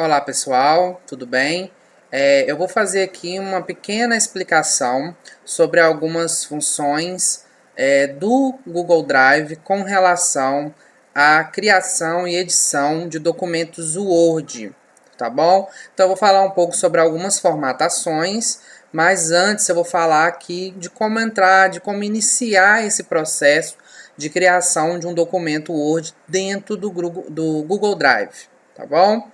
Olá pessoal, tudo bem? Eu vou fazer aqui uma pequena explicação sobre algumas funções do Google Drive com relação à criação e edição de documentos Word, tá bom? Então eu vou falar um pouco sobre algumas formatações, mas antes eu vou falar aqui de como entrar, de como iniciar esse processo de criação de um documento Word dentro do Google Drive, tá bom?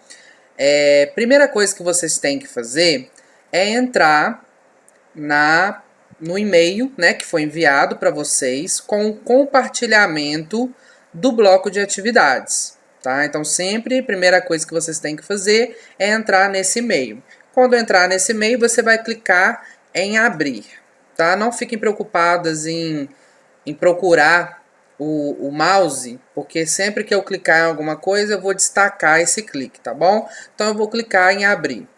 Primeira coisa que vocês têm que fazer é entrar no e-mail, né, que foi enviado para vocês com o compartilhamento do bloco de atividades, tá? Então sempre a primeira coisa que vocês têm que fazer é entrar nesse e-mail. Quando entrar nesse e-mail, você vai clicar em abrir, tá? Não fiquem preocupadas em procurar o mouse, porque sempre que eu clicar em alguma coisa eu vou destacar esse clique, tá bom? Então eu vou clicar em abrir.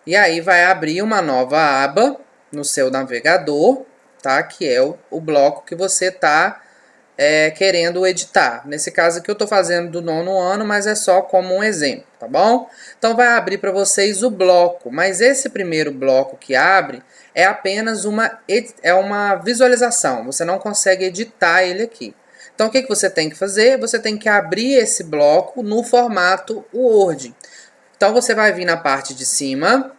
E aí vai abrir uma nova aba no seu navegador, tá? Que é o bloco que você está querendo editar. Nesse caso aqui eu estou fazendo do 9º ano, mas é só como um exemplo, tá bom? Então vai abrir para vocês o bloco, mas esse primeiro bloco que abre é apenas uma visualização, você não consegue editar ele aqui. Então o que você tem que fazer? Você tem que abrir esse bloco no formato Word. Então você vai vir na parte de cima,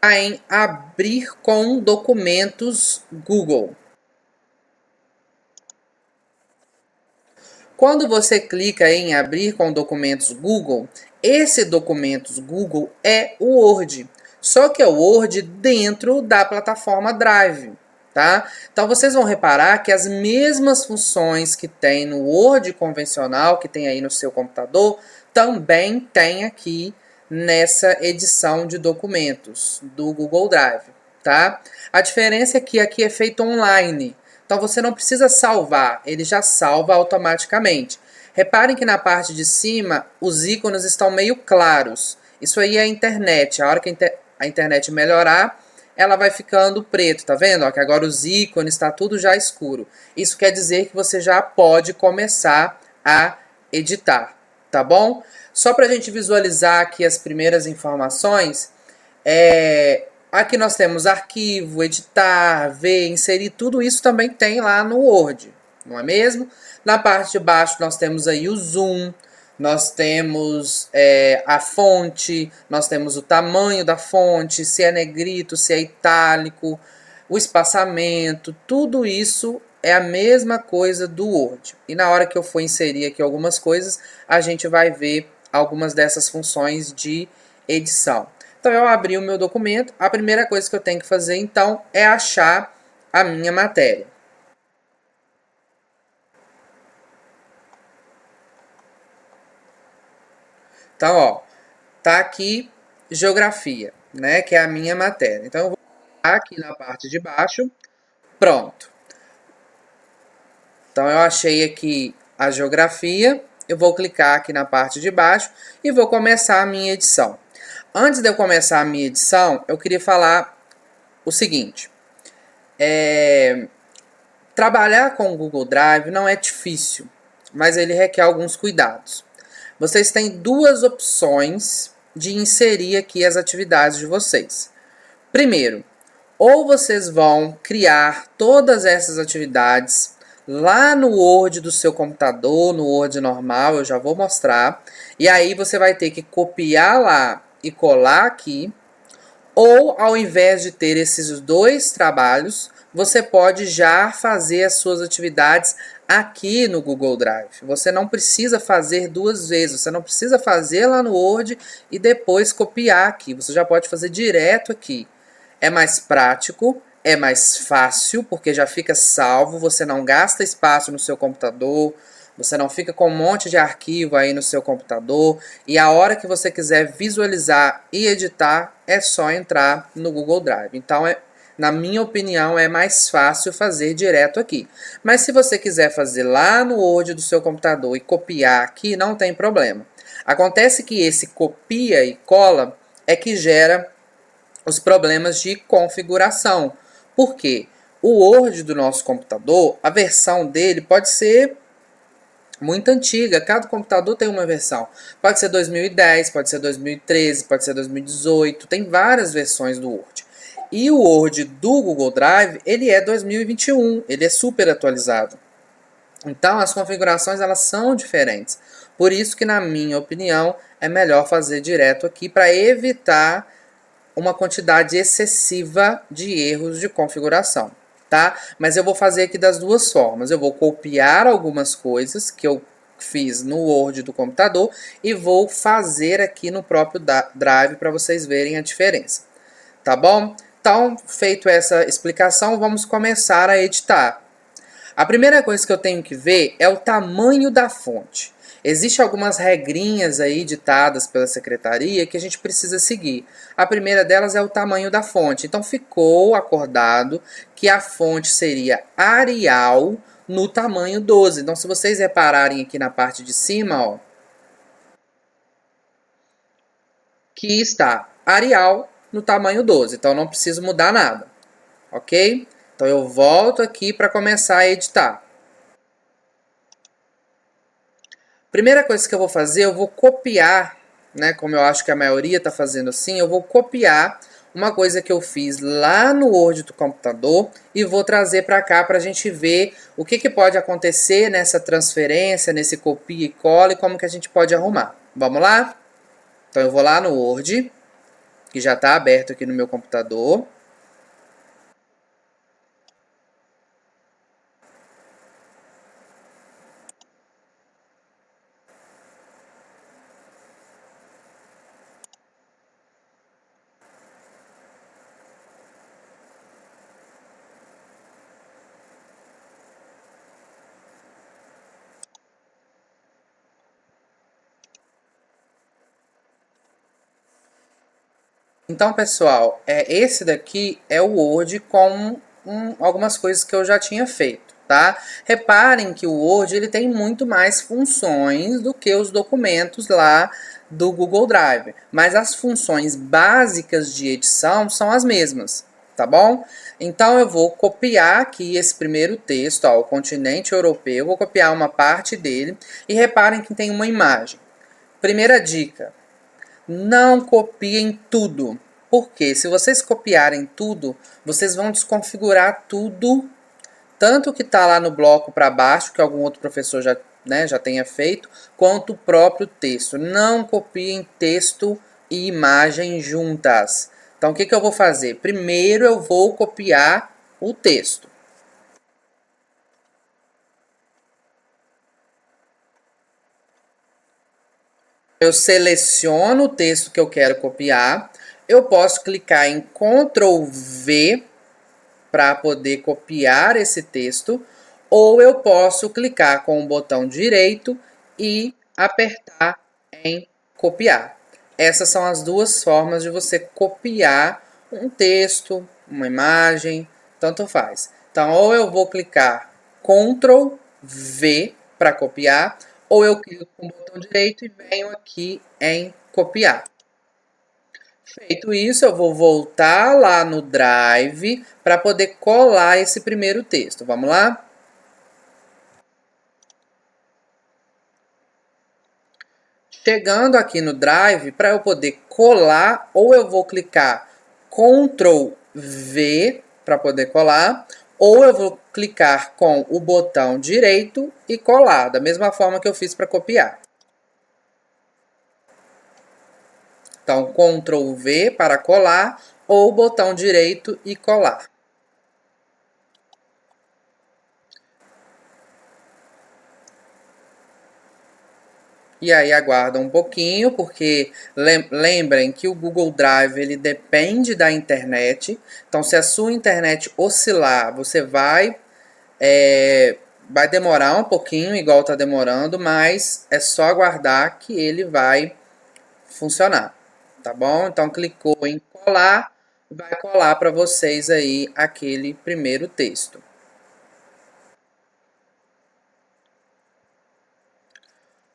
em abrir com documentos Google. Quando você clica em abrir com documentos Google, esse documentos Google é o Word, só que é o Word dentro da plataforma Drive, tá? Então vocês vão reparar que as mesmas funções que tem no Word convencional, que tem aí no seu computador, também tem aqui nessa edição de documentos do Google Drive, tá? A diferença é que aqui é feito online. Então você não precisa salvar, ele já salva automaticamente. Reparem que na parte de cima os ícones estão meio claros. Isso aí é a internet. A hora que a internet melhorar, ela vai ficando preto, tá vendo? Ó, que agora os ícones está tudo já escuro. Isso quer dizer que você já pode começar a editar, tá bom? Só para a gente visualizar aqui as primeiras informações, aqui nós temos arquivo, editar, ver, inserir, tudo isso também tem lá no Word, não é mesmo? Na parte de baixo nós temos aí o zoom, nós temos a fonte, nós temos o tamanho da fonte, se é negrito, se é itálico, o espaçamento, tudo isso é a mesma coisa do Word. E na hora que eu for inserir aqui algumas coisas, a gente vai ver algumas dessas funções de edição. Então eu abri o meu documento, a primeira coisa que eu tenho que fazer então é achar a minha matéria. Então, ó, tá aqui geografia, né, que é a minha matéria. Então eu vou clicar aqui na parte de baixo, pronto. Então eu achei aqui a geografia, eu vou clicar aqui na parte de baixo e vou começar a minha edição. Antes de eu começar a minha edição, eu queria falar o seguinte. Trabalhar com o Google Drive não é difícil, mas ele requer alguns cuidados. Vocês têm duas opções de inserir aqui as atividades de vocês. Primeiro, ou vocês vão criar todas essas atividades lá no Word do seu computador, no Word normal, eu já vou mostrar. E aí você vai ter que copiar lá e colar aqui. Ou ao invés de ter esses dois trabalhos, você pode já fazer as suas atividades aqui no Google Drive. Você não precisa fazer duas vezes, você não precisa fazer lá no Word e depois copiar aqui. Você já pode fazer direto aqui. É mais prático, é mais fácil, porque já fica salvo, você não gasta espaço no seu computador, você não fica com um monte de arquivo aí no seu computador, e a hora que você quiser visualizar e editar, é só entrar no Google Drive. Então, na minha opinião, é mais fácil fazer direto aqui. Mas se você quiser fazer lá no Word do seu computador e copiar aqui, não tem problema. Acontece que esse copia e cola é que gera os problemas de configuração. Por quê? O Word do nosso computador, a versão dele pode ser muito antiga, cada computador tem uma versão. Pode ser 2010, pode ser 2013, pode ser 2018, tem várias versões do Word. E o Word do Google Drive, ele é 2021, ele é super atualizado. Então, as configurações elas são diferentes. Por isso que, na minha opinião, é melhor fazer direto aqui para evitar uma quantidade excessiva de erros de configuração, tá? Mas eu vou fazer aqui das duas formas. Eu vou copiar algumas coisas que eu fiz no Word do computador e vou fazer aqui no próprio Drive para vocês verem a diferença, tá bom? Então, feito essa explicação, vamos começar a editar. A primeira coisa que eu tenho que ver é o tamanho da fonte. Existem algumas regrinhas aí ditadas pela secretaria que a gente precisa seguir. A primeira delas é o tamanho da fonte. Então ficou acordado que a fonte seria Arial no tamanho 12. Então se vocês repararem aqui na parte de cima, ó, que está Arial no tamanho 12. Então não preciso mudar nada, ok? Então eu volto aqui para começar a editar. Primeira coisa que eu vou fazer, eu vou copiar, né? Como eu acho que a maioria está fazendo assim, eu vou copiar uma coisa que eu fiz lá no Word do computador e vou trazer para cá para a gente ver o que pode acontecer nessa transferência, nesse copia e cola e como que a gente pode arrumar. Vamos lá? Então eu vou lá no Word, que já está aberto aqui no meu computador. Então, pessoal, esse daqui é o Word com algumas coisas que eu já tinha feito, tá? Reparem que o Word ele tem muito mais funções do que os documentos lá do Google Drive, mas as funções básicas de edição são as mesmas, tá bom? Então eu vou copiar aqui esse primeiro texto, ó, o continente europeu, eu vou copiar uma parte dele e reparem que tem uma imagem. Primeira dica: não copiem tudo, porque se vocês copiarem tudo, vocês vão desconfigurar tudo, tanto que está lá no bloco para baixo, que algum outro professor já tenha feito, quanto o próprio texto. Não copiem texto e imagem juntas. Então o que eu vou fazer? Primeiro eu vou copiar o texto. Eu seleciono o texto que eu quero copiar. Eu posso clicar em Ctrl V para poder copiar esse texto, ou eu posso clicar com o botão direito e apertar em copiar. Essas são as duas formas de você copiar um texto, uma imagem, tanto faz. Então, ou eu vou clicar Ctrl V para copiar, ou eu clico com o botão direito e venho aqui em copiar. Feito isso, eu vou voltar lá no Drive para poder colar esse primeiro texto. Vamos lá? Chegando aqui no Drive, para eu poder colar, ou eu vou clicar Ctrl V para poder colar, ou eu vou clicar com o botão direito e colar, da mesma forma que eu fiz para copiar. Então, Ctrl V para colar, ou botão direito e colar. E aí aguarda um pouquinho, porque lembrem que o Google Drive ele depende da internet. Então, se a sua internet oscilar, você vai demorar um pouquinho, igual está demorando, mas é só aguardar que ele vai funcionar, tá bom? Então, clicou em colar, vai colar para vocês aí aquele primeiro texto.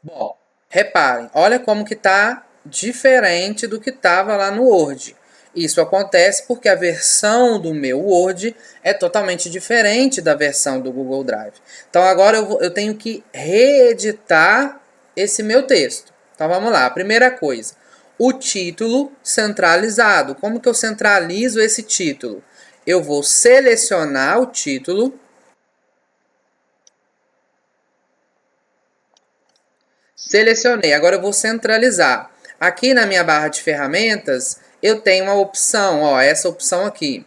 Bom, reparem, olha como que tá diferente do que estava lá no Word. Isso acontece porque a versão do meu Word é totalmente diferente da versão do Google Drive. Então agora eu tenho que reeditar esse meu texto. Então vamos lá, a primeira coisa, o título centralizado. Como que eu centralizo esse título? Eu vou selecionar o título, selecionei, agora eu vou centralizar. Aqui na minha barra de ferramentas, eu tenho uma opção, ó, essa opção aqui,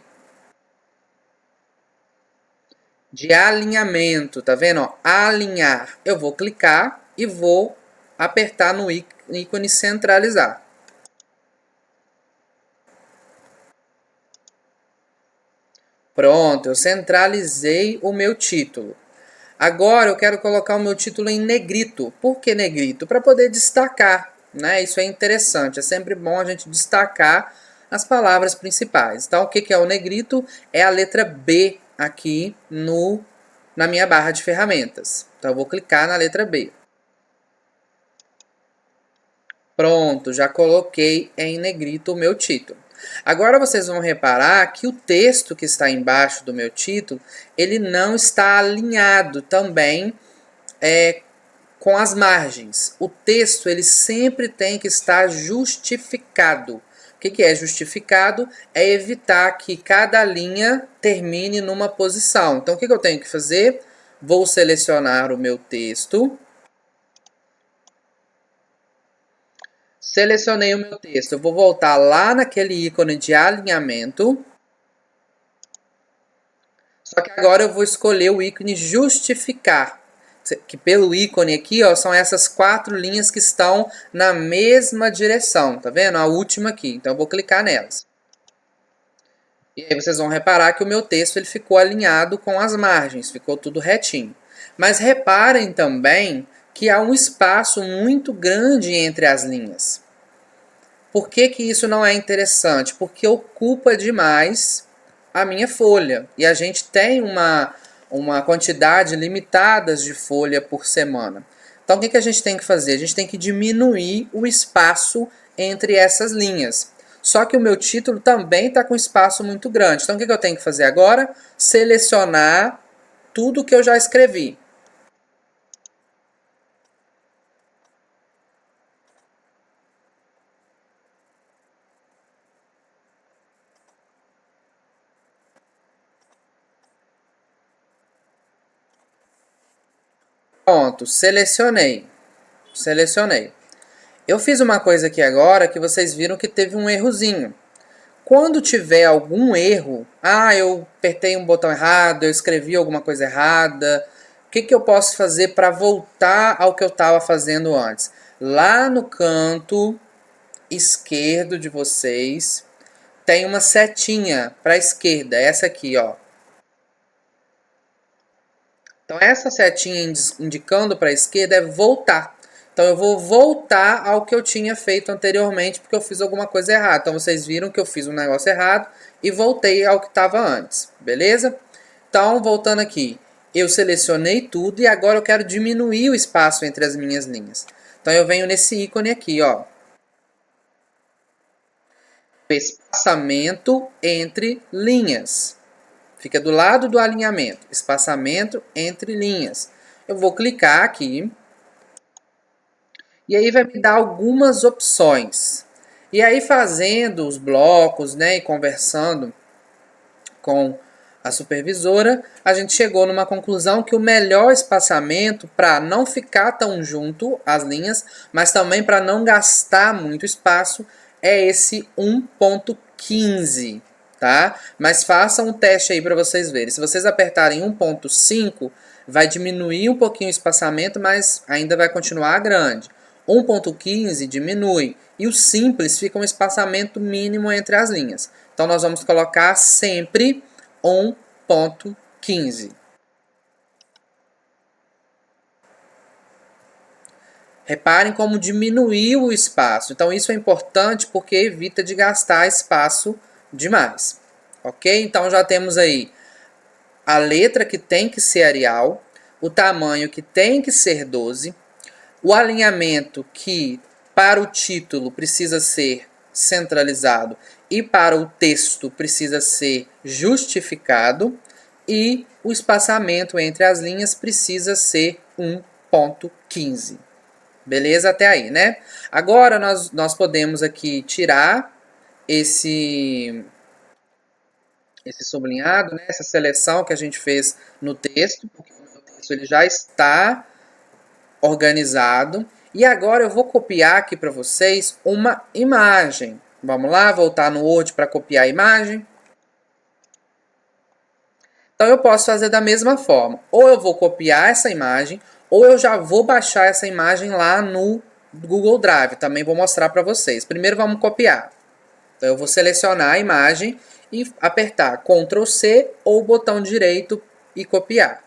de alinhamento, tá vendo? Ó, alinhar. Eu vou clicar e vou apertar no ícone centralizar. Pronto, eu centralizei o meu título. Agora eu quero colocar o meu título em negrito. Por que negrito? Para poder destacar, né? Isso é interessante, é sempre bom a gente destacar as palavras principais. Então, o que é o negrito? É a letra B aqui na minha barra de ferramentas. Então, eu vou clicar na letra B. Pronto, já coloquei em negrito o meu título. Agora vocês vão reparar que o texto que está embaixo do meu título, ele não está alinhado também com as margens. O texto ele sempre tem que estar justificado. O que é justificado? É evitar que cada linha termine numa posição. Então o que eu tenho que fazer? Vou selecionar o meu texto. Selecionei o meu texto. Eu vou voltar lá naquele ícone de alinhamento. Só que agora eu vou escolher o ícone justificar. Que pelo ícone aqui, ó, são essas 4 linhas que estão na mesma direção. Tá vendo? A última aqui. Então eu vou clicar nelas. E aí vocês vão reparar que o meu texto ele ficou alinhado com as margens. Ficou tudo retinho. Mas reparem também que há um espaço muito grande entre as linhas. Por que isso não é interessante? Porque ocupa demais a minha folha. E a gente tem uma quantidade limitada de folha por semana. Então o que a gente tem que fazer? A gente tem que diminuir o espaço entre essas linhas. Só que o meu título também está com espaço muito grande. Então o que eu tenho que fazer agora? Selecionar tudo que eu já escrevi. Pronto, selecionei. Selecionei. Eu fiz uma coisa aqui agora que vocês viram que teve um errozinho. Quando tiver algum erro, eu apertei um botão errado, eu escrevi alguma coisa errada, o que eu posso fazer para voltar ao que eu estava fazendo antes? Lá no canto esquerdo de vocês, tem uma setinha para a esquerda, essa aqui, ó. Então, essa setinha indicando para a esquerda é voltar. Então, eu vou voltar ao que eu tinha feito anteriormente, porque eu fiz alguma coisa errada. Então, vocês viram que eu fiz um negócio errado e voltei ao que estava antes. Beleza? Então, voltando aqui. Eu selecionei tudo e agora eu quero diminuir o espaço entre as minhas linhas. Então, eu venho nesse ícone aqui, ó. Espaçamento entre linhas. Fica do lado do alinhamento, espaçamento entre linhas. Eu vou clicar aqui. E aí vai me dar algumas opções. E aí fazendo os blocos, né, e conversando com a supervisora, a gente chegou numa conclusão que o melhor espaçamento para não ficar tão junto as linhas, mas também para não gastar muito espaço, é esse 1.15. Tá? Mas façam um teste aí para vocês verem. Se vocês apertarem 1.5, vai diminuir um pouquinho o espaçamento, mas ainda vai continuar grande. 1.15 diminui. E o simples fica um espaçamento mínimo entre as linhas. Então, nós vamos colocar sempre 1.15. Reparem como diminuiu o espaço. Então, isso é importante porque evita de gastar espaço demais. Ok? Então, já temos aí a letra que tem que ser Arial, o tamanho que tem que ser 12, o alinhamento que para o título precisa ser centralizado e para o texto precisa ser justificado, e o espaçamento entre as linhas precisa ser 1,15. Beleza até aí, né? Agora nós podemos aqui tirar esse sublinhado, né? Essa seleção que a gente fez no texto, porque o texto ele já está organizado. E agora eu vou copiar aqui para vocês uma imagem. Vamos lá, voltar no Word para copiar a imagem. Então eu posso fazer da mesma forma. Ou eu vou copiar essa imagem, ou eu já vou baixar essa imagem lá no Google Drive. Também vou mostrar para vocês. Primeiro vamos copiar. Então eu vou selecionar a imagem e apertar Ctrl C ou o botão direito e copiar.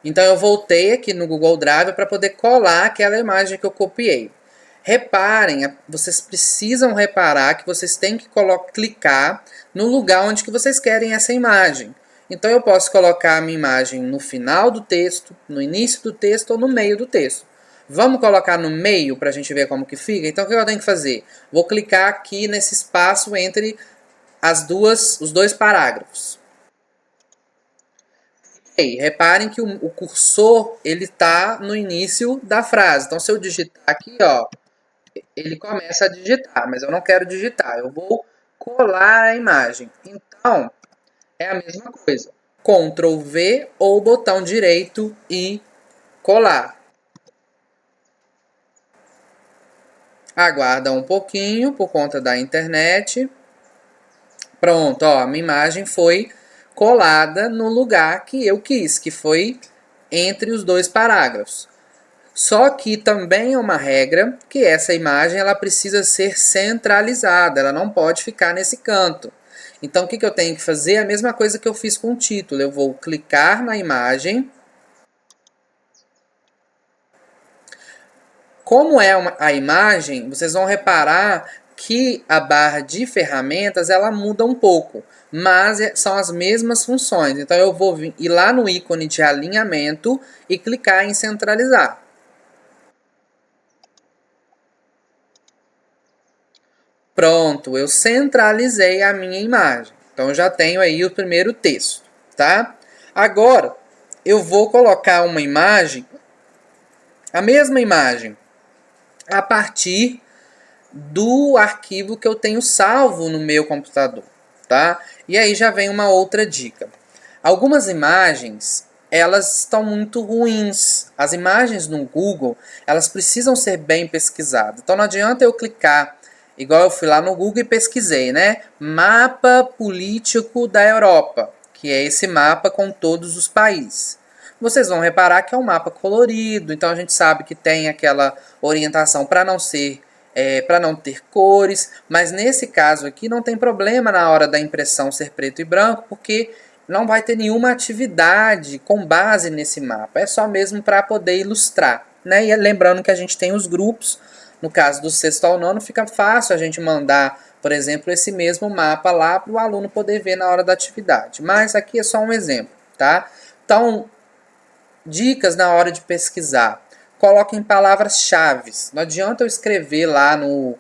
Então eu voltei aqui no Google Drive para poder colar aquela imagem que eu copiei. Reparem, vocês precisam reparar que vocês têm que clicar no lugar onde que vocês querem essa imagem. Então eu posso colocar a minha imagem no final do texto, no início do texto ou no meio do texto. Vamos colocar no meio para a gente ver como que fica? Então o que eu tenho que fazer? Vou clicar aqui nesse espaço entre os dois parágrafos. Reparem que o cursor ele está no início da frase. Então, se eu digitar aqui, ó, ele começa a digitar, mas eu não quero digitar. Eu vou colar a imagem. Então, é a mesma coisa. Ctrl V ou botão direito e colar. Aguarda um pouquinho por conta da internet. Pronto, ó, a minha imagem foi colada no lugar que eu quis, que foi entre os dois parágrafos. Só que também é uma regra que essa imagem ela precisa ser centralizada, ela não pode ficar nesse canto. Então o que eu tenho que fazer? A mesma coisa que eu fiz com o título. Eu vou clicar na imagem. Como é a imagem, vocês vão reparar que a barra de ferramentas ela muda um pouco, mas são as mesmas funções. Então eu vou ir lá no ícone de alinhamento e clicar em centralizar. Pronto, eu centralizei a minha imagem. Então eu já tenho aí o primeiro texto, tá? Agora eu vou colocar uma imagem, a mesma imagem, a partir do arquivo que eu tenho salvo no meu computador, tá? E aí já vem uma outra dica. Algumas imagens, elas estão muito ruins. As imagens no Google, elas precisam ser bem pesquisadas. Então não adianta eu clicar, igual eu fui lá no Google e pesquisei, né? Mapa político da Europa, que é esse mapa com todos os países. Vocês vão reparar que é um mapa colorido, então a gente sabe que tem aquela orientação para não ser para não ter cores, mas nesse caso aqui não tem problema na hora da impressão ser preto e branco, porque não vai ter nenhuma atividade com base nesse mapa, é só mesmo para poder ilustrar, né? E lembrando que a gente tem os grupos, no caso do sexto ao nono, fica fácil a gente mandar, por exemplo, esse mesmo mapa lá para o aluno poder ver na hora da atividade, mas aqui é só um exemplo, tá? Então, dicas na hora de pesquisar. Coloquem palavras-chave. Não adianta eu escrever lá no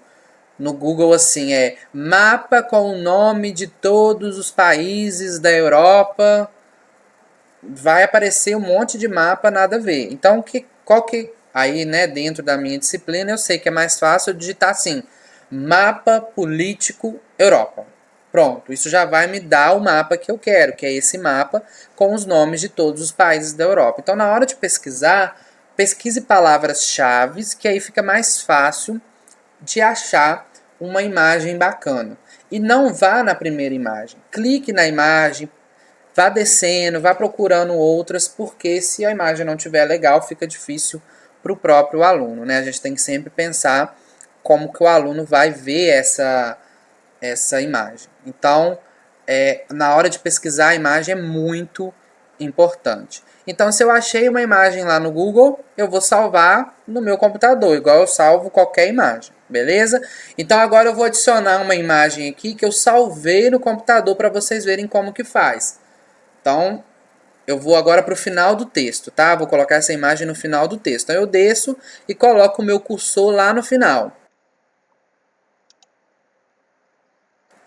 Google assim, mapa com o nome de todos os países da Europa. Vai aparecer um monte de mapa, nada a ver. Então, aí, né, dentro da minha disciplina, eu sei que é mais fácil eu digitar assim, mapa político Europa. Pronto, isso já vai me dar o mapa que eu quero, que é esse mapa com os nomes de todos os países da Europa. Então, na hora de pesquisar, pesquise palavras-chave, que aí fica mais fácil de achar uma imagem bacana. E não vá na primeira imagem. Clique na imagem, vá descendo, vá procurando outras, porque se a imagem não estiver legal, fica difícil para o próprio aluno, né? A gente tem que sempre pensar como que o aluno vai ver essa imagem. Então, na hora de pesquisar a imagem é muito importante. Então, se eu achei uma imagem lá no Google, eu vou salvar no meu computador, igual eu salvo qualquer imagem, beleza? Então, agora eu vou adicionar uma imagem aqui que eu salvei no computador para vocês verem como que faz. Então, eu vou agora para o final do texto, tá? Vou colocar essa imagem no final do texto. Então, eu desço e coloco o meu cursor lá no final.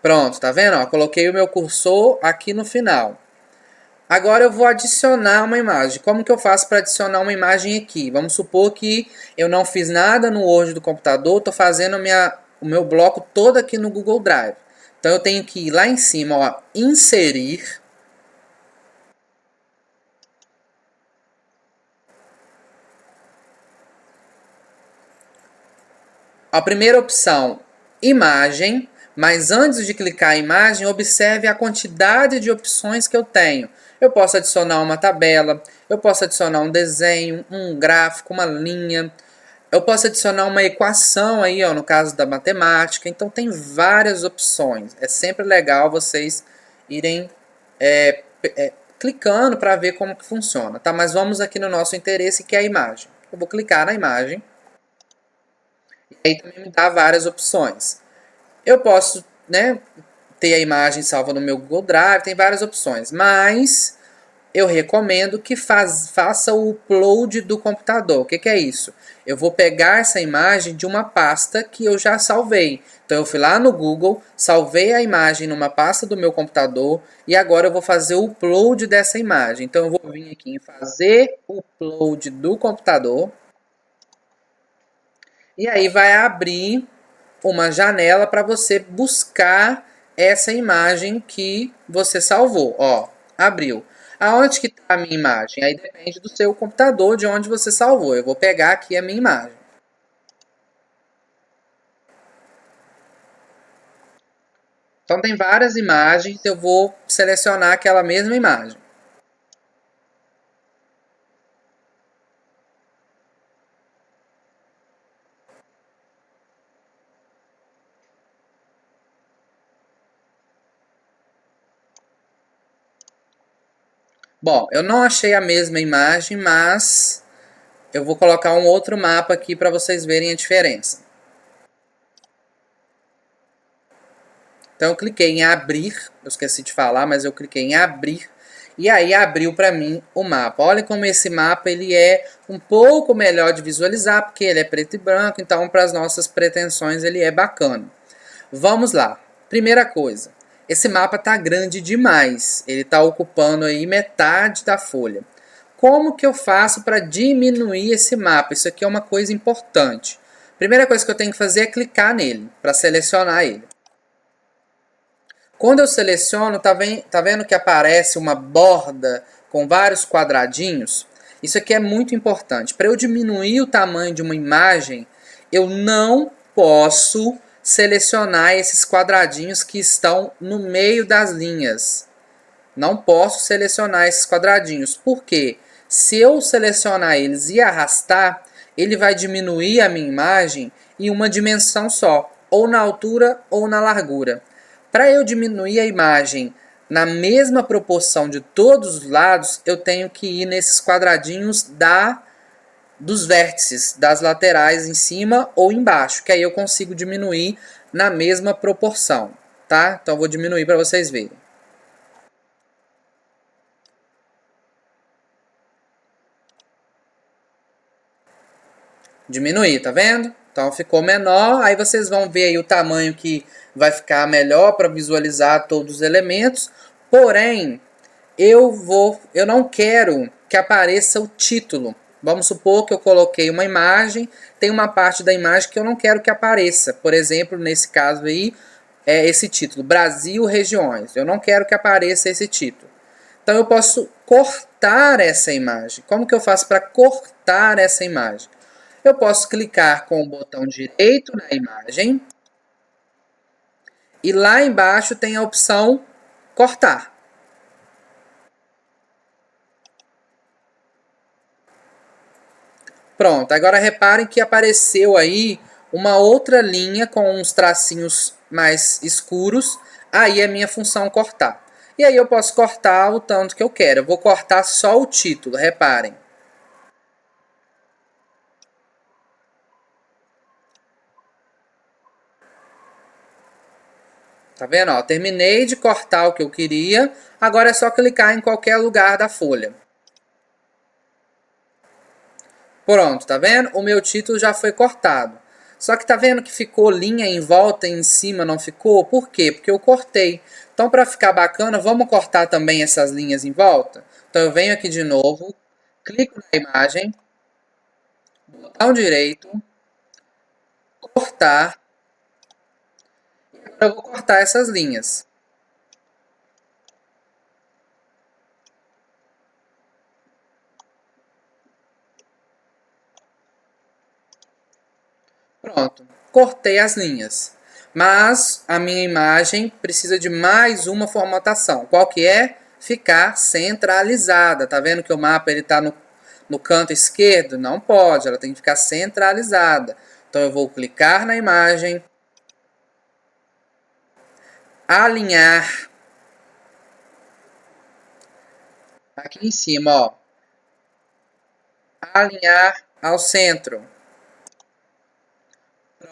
Pronto, tá vendo? Ó, coloquei o meu cursor aqui no final. Agora eu vou adicionar uma imagem. Como que eu faço para adicionar uma imagem aqui? Vamos supor que eu não fiz nada no Word do computador, estou fazendo o meu bloco todo aqui no Google Drive. Então eu tenho que ir lá em cima, ó, inserir. A primeira opção, imagem. Mas antes de clicar em imagem, observe a quantidade de opções que eu tenho. Eu posso adicionar uma tabela, eu posso adicionar um desenho, um gráfico, uma linha. Eu posso adicionar uma equação aí, ó, no caso da matemática. Então tem várias opções. É sempre legal vocês irem clicando para ver como que funciona, tá? Mas vamos aqui no nosso interesse, que é a imagem. Eu vou clicar na imagem. E aí também me dá várias opções. Eu posso, né, ter a imagem salva no meu Google Drive, tem várias opções, mas eu recomendo que faça o upload do computador. O que é isso? Eu vou pegar essa imagem de uma pasta que eu já salvei. Então eu fui lá no Google, salvei a imagem numa pasta do meu computador e agora eu vou fazer o upload dessa imagem. Então eu vou vir aqui em fazer o upload do computador e aí vai abrir uma janela para você buscar essa imagem que você salvou. Ó, abriu. Aonde que está a minha imagem? Aí depende do seu computador, de onde você salvou. Eu vou pegar aqui a minha imagem. Então tem várias imagens, eu vou selecionar aquela mesma imagem. Bom, eu não achei a mesma imagem, mas eu vou colocar um outro mapa aqui para vocês verem a diferença. Então eu cliquei em abrir, eu esqueci de falar, mas eu cliquei em abrir e aí abriu para mim o mapa. Olha como esse mapa ele é um pouco melhor de visualizar, porque ele é preto e branco, então para as nossas pretensões ele é bacana. Vamos lá. Primeira coisa, esse mapa está grande demais, ele está ocupando aí metade da folha. Como que eu faço para diminuir esse mapa? Isso aqui é uma coisa importante. Primeira coisa que eu tenho que fazer é clicar nele, para selecionar ele. Quando eu seleciono, tá vendo que aparece uma borda com vários quadradinhos? Isso aqui é muito importante. Para eu diminuir o tamanho de uma imagem, eu não posso selecionar esses quadradinhos que estão no meio das linhas. Não posso selecionar esses quadradinhos. Por quê? Se eu selecionar eles e arrastar, ele vai diminuir a minha imagem em uma dimensão só, ou na altura ou na largura. Para eu diminuir a imagem na mesma proporção de todos os lados, eu tenho que ir nesses quadradinhos dos vértices, das laterais em cima ou embaixo, que aí eu consigo diminuir na mesma proporção, tá? Então eu vou diminuir para vocês verem. Diminuir, tá vendo? Então ficou menor, aí vocês vão ver aí o tamanho que vai ficar melhor para visualizar todos os elementos. Porém, eu não quero que apareça o título. Vamos supor que eu coloquei uma imagem, tem uma parte da imagem que eu não quero que apareça. Por exemplo, nesse caso aí, é esse título, Brasil Regiões. Eu não quero que apareça esse título. Então eu posso cortar essa imagem. Como que eu faço para cortar essa imagem? Eu posso clicar com o botão direito na imagem e lá embaixo tem a opção cortar. Pronto, agora reparem que apareceu aí uma outra linha com uns tracinhos mais escuros, aí é minha função cortar. E aí eu posso cortar o tanto que eu quero. Eu vou cortar só o título, reparem. Tá vendo? Ó, terminei de cortar o que eu queria. Agora é só clicar em qualquer lugar da folha. Pronto, tá vendo? O meu título já foi cortado. Só que tá vendo que ficou linha em volta e em cima não ficou? Por quê? Porque eu cortei. Então, para ficar bacana, vamos cortar também essas linhas em volta? Então, eu venho aqui de novo, clico na imagem, botão direito, cortar. E agora eu vou cortar essas linhas. Pronto, cortei as linhas. Mas a minha imagem precisa de mais uma formatação. Qual que é? Ficar centralizada. Tá vendo que o mapa ele está no canto esquerdo? Não pode, ela tem que ficar centralizada. Então eu vou clicar na imagem, alinhar. Aqui em cima, ó. Alinhar ao centro.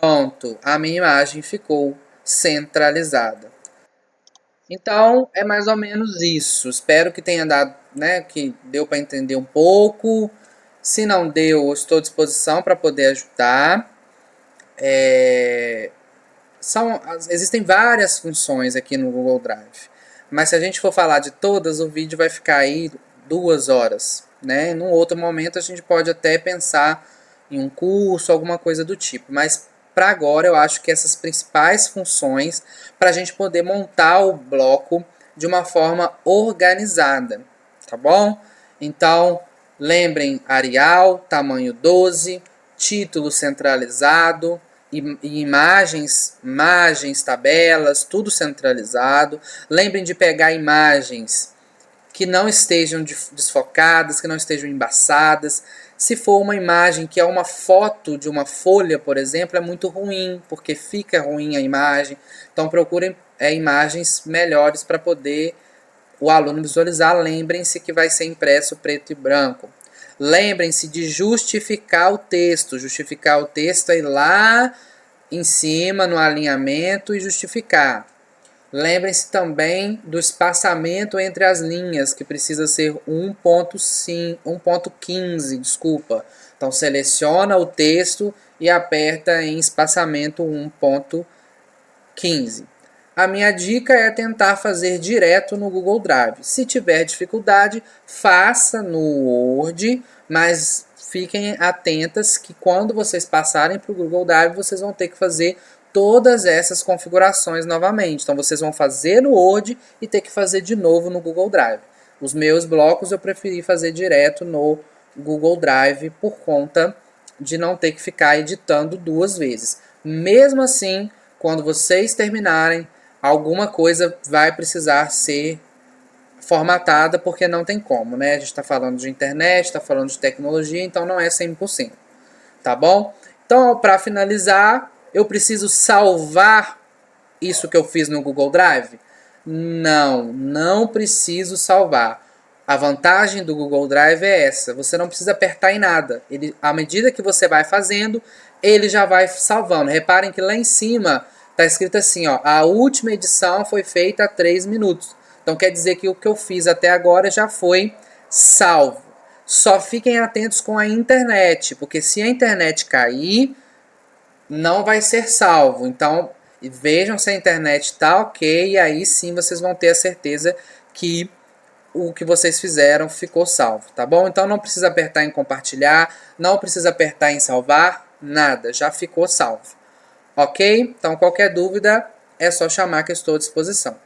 Pronto, a minha imagem ficou centralizada. Então, é mais ou menos isso. Espero que tenha dado, né, que deu para entender um pouco. Se não deu, eu estou à disposição para poder ajudar. Existem várias funções aqui no Google Drive. Mas se a gente for falar de todas, o vídeo vai ficar aí 2 horas. Né? Num outro momento, a gente pode até pensar em um curso, alguma coisa do tipo. Mas para agora, eu acho que essas principais funções para a gente poder montar o bloco de uma forma organizada, tá bom? Então, lembrem Arial, tamanho 12, título centralizado, e imagens, tabelas, tudo centralizado. Lembrem de pegar imagens que não estejam desfocadas, que não estejam embaçadas. Se for uma imagem que é uma foto de uma folha, por exemplo, é muito ruim, porque fica ruim a imagem. Então procurem imagens melhores para poder o aluno visualizar. Lembrem-se que vai ser impresso preto e branco. Lembrem-se de justificar o texto. Justificar o texto é ir lá em cima no alinhamento e justificar. Lembrem-se também do espaçamento entre as linhas, que precisa ser 1.15, desculpa. Então seleciona o texto e aperta em espaçamento 1.15. A minha dica é tentar fazer direto no Google Drive. Se tiver dificuldade, faça no Word, mas fiquem atentas que quando vocês passarem para o Google Drive, vocês vão ter que fazer todas essas configurações novamente. Então vocês vão fazer no Word e ter que fazer de novo no Google Drive. Os meus blocos eu preferi fazer direto no Google Drive por conta de não ter que ficar editando 2 vezes. Mesmo assim, quando vocês terminarem, alguma coisa vai precisar ser formatada, porque não tem como, né? A gente está falando de internet, está falando de tecnologia, então não é 100%, tá bom? Então, para finalizar, eu preciso salvar isso que eu fiz no Google Drive? Não preciso salvar. A vantagem do Google Drive é essa, você não precisa apertar em nada. À medida que você vai fazendo, ele já vai salvando. Reparem que lá em cima está escrito assim, ó, a última edição foi feita há 3 minutos. Então quer dizer que o que eu fiz até agora já foi salvo. Só fiquem atentos com a internet, porque se a internet cair, não vai ser salvo. Então vejam se a internet está ok, e aí sim vocês vão ter a certeza que o que vocês fizeram ficou salvo, tá bom? Então não precisa apertar em compartilhar, não precisa apertar em salvar, nada, já ficou salvo. Ok? Então qualquer dúvida é só chamar que eu estou à disposição.